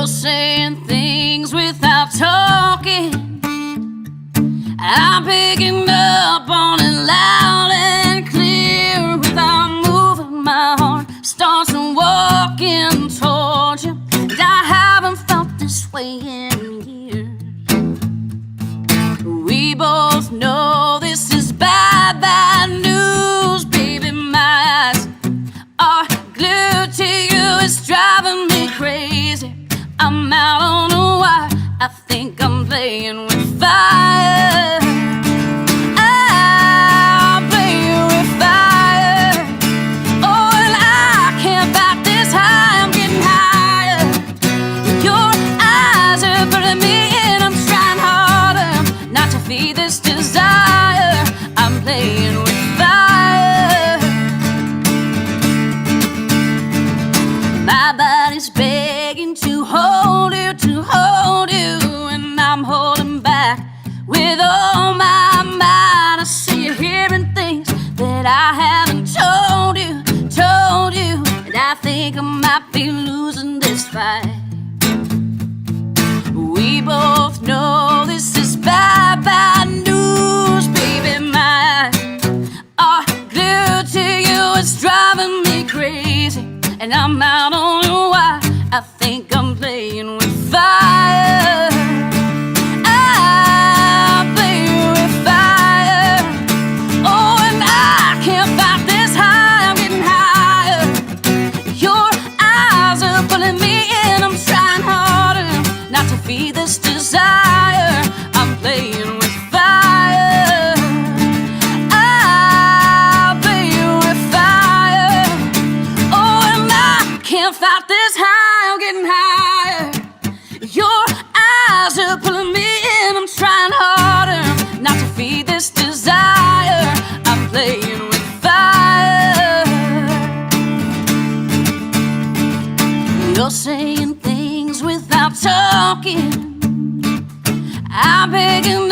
You're saying things without talking. I'm picking up on it loud and clear. Without moving, my heart starts walking towards you. And I haven't felt this way in years. We both know this is bad, bad news. Baby, my eyes are glued to you. It's driving me crazy. I'm out on a wire. I think I'm playing with fire. I'm playing with fire. Oh, and I can't fight this high. I'm getting higher. Your eyes are pulling me in. I'm trying harder not to feed this desire. I'm playing with fire. My body's begging to hold you, and I'm holding back with all my might. I see you hearing things that I haven't told you, and I think I might be losing this fight. We both know this is bad, bad news. Baby, my eyes are glued to you. It's driving me crazy, and I'm out on a wire. I think I'm playing with fire. I'm playing with fire. Oh, and I can't fight this high. I'm getting higher. Your eyes are pulling me in. I'm trying harder not to feed this desire. I'm playing with fire. I'm playing with fire. Oh, and I can't fight this high. I'm getting higher. Your eyes are pulling me in. I'm trying harder not to feed this desire. I'm playing with fire. You're saying things without talking. I'm begging